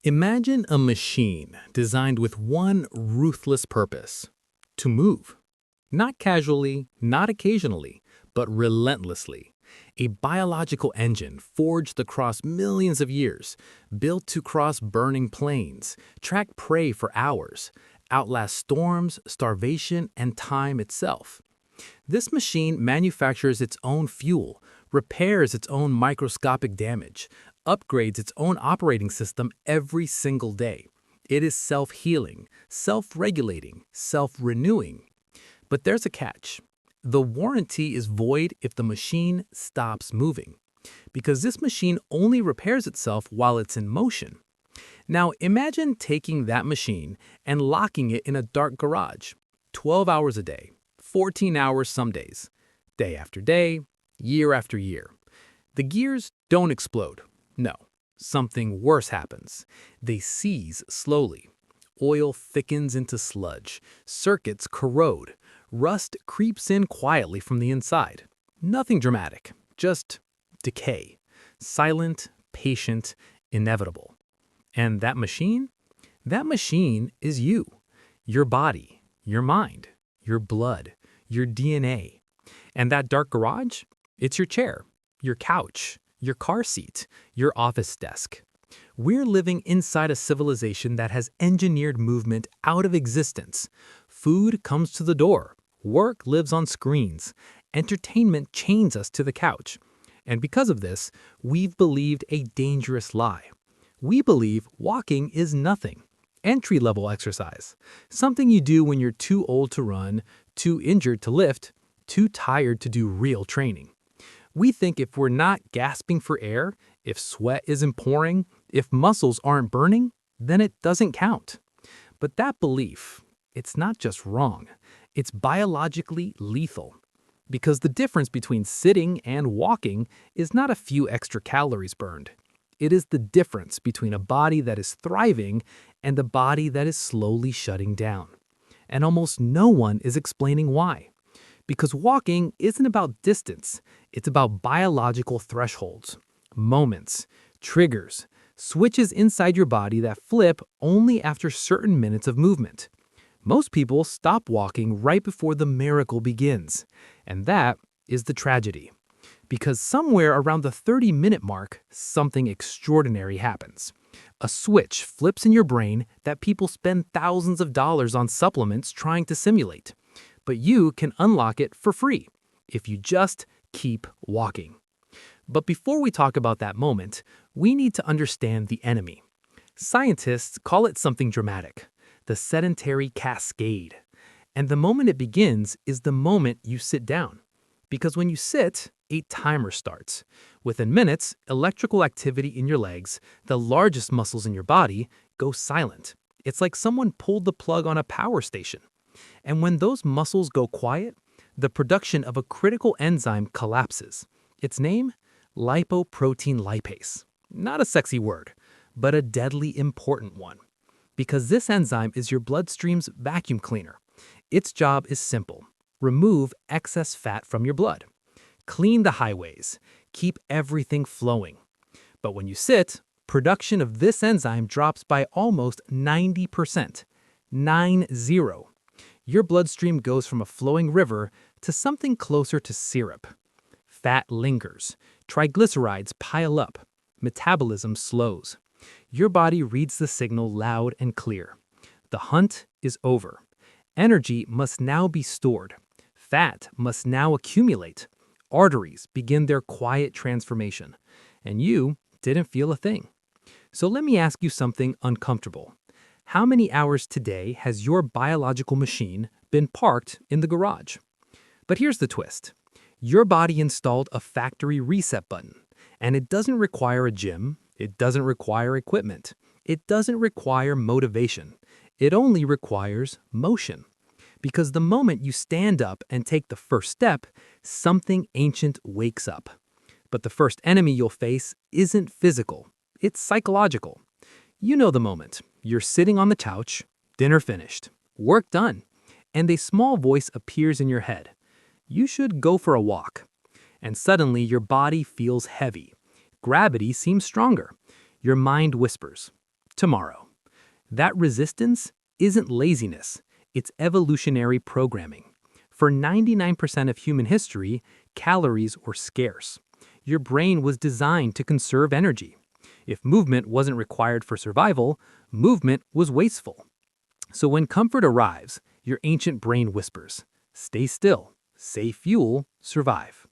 Imagine a machine designed with one ruthless purpose: to move. Not casually, not occasionally, but relentlessly. A biological engine forged across millions of years, built to cross burning plains, track prey for hours, outlast storms, starvation, and time itself. This machine manufactures its own fuel, repairs its own microscopic damage, upgrades its own operating system every single day. It is self-healing, self-regulating, self-renewing. But there's a catch. The warranty is void if the machine stops moving, because this machine only repairs itself while it's in motion. Now imagine taking that machine and locking it in a dark garage, 12 hours a day, 14 hours some days, day after day, year after year. The gears don't explode. No, something worse happens. They seize slowly. Oil thickens into sludge. Circuits corrode. Rust creeps in quietly from the inside. Nothing dramatic, just decay. Silent, patient, inevitable. And that machine? That machine is you. Your body, your mind, your blood, your DNA. And that dark garage? It's your chair, your couch, your car seat, your office desk. We're living inside a civilization that has engineered movement out of existence. Food comes to the door. Work lives on screens. Entertainment chains us to the couch. And because of this, we've believed a dangerous lie. We believe walking is nothing. Entry-level exercise. Something you do when you're too old to run, too injured to lift, too tired to do real training. We think if we're not gasping for air, if sweat isn't pouring, if muscles aren't burning, then it doesn't count. But that belief, it's not just wrong, it's biologically lethal. Because the difference between sitting and walking is not a few extra calories burned. It is the difference between a body that is thriving and a body that is slowly shutting down. And almost no one is explaining why. Because walking isn't about distance, it's about biological thresholds, moments, triggers, switches inside your body that flip only after certain minutes of movement. Most people stop walking right before the miracle begins, and that is the tragedy. Because somewhere around the 30-minute mark, something extraordinary happens. A switch flips in your brain that people spend thousands of dollars on supplements trying to simulate. But you can unlock it for free if you just keep walking. But before we talk about that moment, we need to understand the enemy. Scientists call it something dramatic, the sedentary cascade. And the moment it begins is the moment you sit down. Because when you sit, a timer starts. Within minutes, electrical activity in your legs, the largest muscles in your body, go silent. It's like someone pulled the plug on a power station. And when those muscles go quiet, the production of a critical enzyme collapses. Its name? Lipoprotein lipase. Not a sexy word, but a deadly important one. Because this enzyme is your bloodstream's vacuum cleaner. Its job is simple. Remove excess fat from your blood. Clean the highways. Keep everything flowing. But when you sit, production of this enzyme drops by almost 90%. 9-0. Your bloodstream goes from a flowing river to something closer to syrup. Fat lingers. Triglycerides pile up. Metabolism slows. Your body reads the signal loud and clear. The hunt is over. Energy must now be stored. Fat must now accumulate. Arteries begin their quiet transformation. And you didn't feel a thing. So let me ask you something uncomfortable. How many hours today has your biological machine been parked in the garage? But here's the twist. Your body installed a factory reset button, and it doesn't require a gym. It doesn't require equipment. It doesn't require motivation. It only requires motion. Because the moment you stand up and take the first step, something ancient wakes up. But the first enemy you'll face isn't physical. It's psychological. You know the moment. You're sitting on the couch, dinner finished, work done, and a small voice appears in your head. You should go for a walk. And suddenly your body feels heavy. Gravity seems stronger. Your mind whispers, tomorrow. That resistance isn't laziness, it's evolutionary programming. For 99% of human history, calories were scarce. Your brain was designed to conserve energy. If movement wasn't required for survival, movement was wasteful. So when comfort arrives, your ancient brain whispers, stay still, save fuel, survive.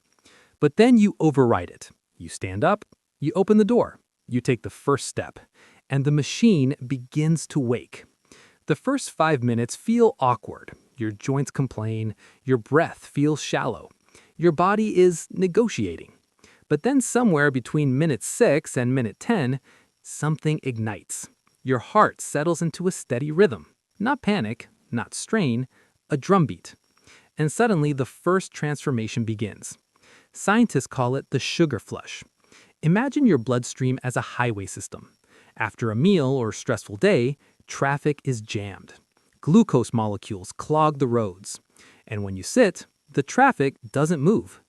But then you override it. You stand up, you open the door, you take the first step, and the machine begins to wake. The first 5 minutes feel awkward. Your joints complain, your breath feels shallow. Your body is negotiating. But then somewhere between minute 6 and minute 10, something ignites. Your heart settles into a steady rhythm. Not panic, not strain, a drumbeat. And suddenly the first transformation begins. Scientists call it the sugar flush. Imagine your bloodstream as a highway system. After a meal or stressful day, traffic is jammed. Glucose molecules clog the roads. And when you sit, the traffic doesn't move.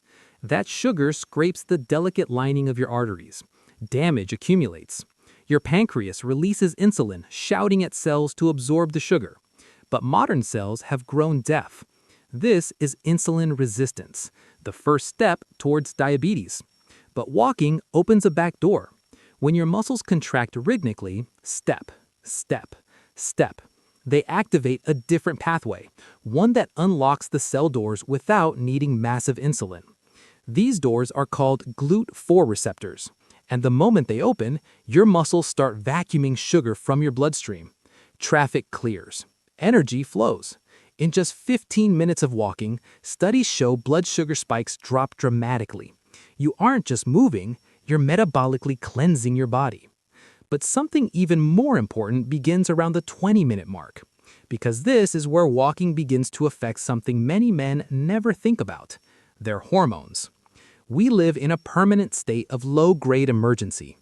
That sugar scrapes the delicate lining of your arteries. Damage accumulates. Your pancreas releases insulin, shouting at cells to absorb the sugar. But modern cells have grown deaf. This is insulin resistance, the first step towards diabetes. But walking opens a back door. When your muscles contract rhythmically, step, step, step, they activate a different pathway, one that unlocks the cell doors without needing massive insulin. These doors are called GLUT4 receptors, and the moment they open, your muscles start vacuuming sugar from your bloodstream. Traffic clears. Energy flows. In just 15 minutes of walking, studies show blood sugar spikes drop dramatically. You aren't just moving, you're metabolically cleansing your body. But something even more important begins around the 20-minute mark, because this is where walking begins to affect something many men never think about: their hormones. We live in a permanent state of low-grade emergency.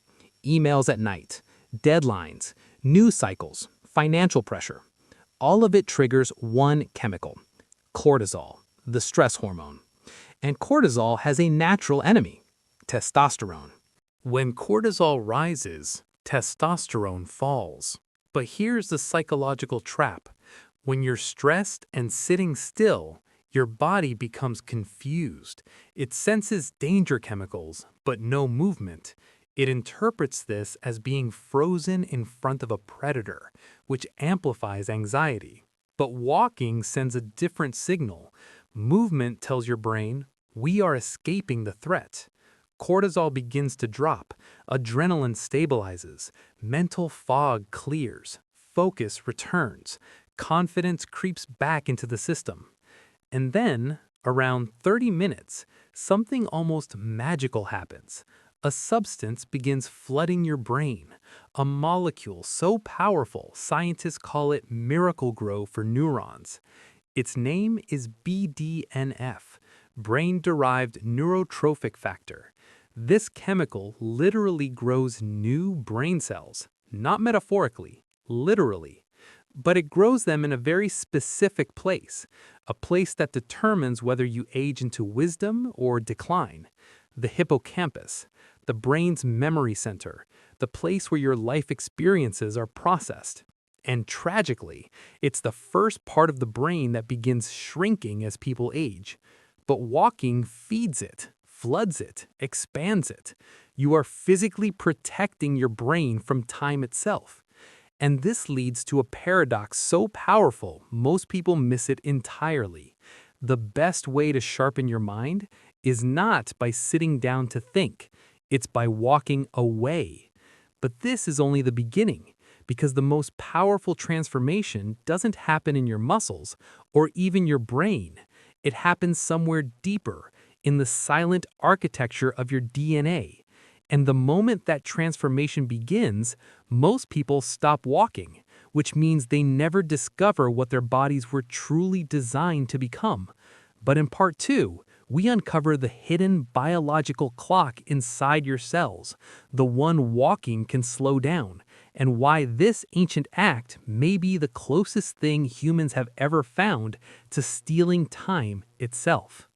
Emails at night, deadlines, news cycles, financial pressure. All of it triggers one chemical: cortisol, the stress hormone. And cortisol has a natural enemy: testosterone. When cortisol rises, testosterone falls. But here's the psychological trap. When you're stressed and sitting still, your body becomes confused. It senses danger chemicals, but no movement. It interprets this as being frozen in front of a predator, which amplifies anxiety. But walking sends a different signal. Movement tells your brain, we are escaping the threat. Cortisol begins to drop, adrenaline stabilizes, mental fog clears, focus returns, confidence creeps back into the system. And then, around 30 minutes, something almost magical happens. A substance begins flooding your brain, a molecule so powerful scientists call it miracle grow for neurons. Its name is BDNF, brain-derived neurotrophic factor. This chemical literally grows new brain cells, not metaphorically, literally. But it grows them in a very specific place, a place that determines whether you age into wisdom or decline. The hippocampus, the brain's memory center, the place where your life experiences are processed. And tragically, it's the first part of the brain that begins shrinking as people age. But walking feeds it, floods it, expands it. You are physically protecting your brain from time itself. And this leads to a paradox so powerful, most people miss it entirely. The best way to sharpen your mind is not by sitting down to think, it's by walking away. But this is only the beginning, because the most powerful transformation doesn't happen in your muscles or even your brain. It happens somewhere deeper, in the silent architecture of your DNA. And the moment that transformation begins, most people stop walking, which means they never discover what their bodies were truly designed to become. But in part 2, we uncover the hidden biological clock inside your cells, the one walking can slow down, and why this ancient act may be the closest thing humans have ever found to stealing time itself.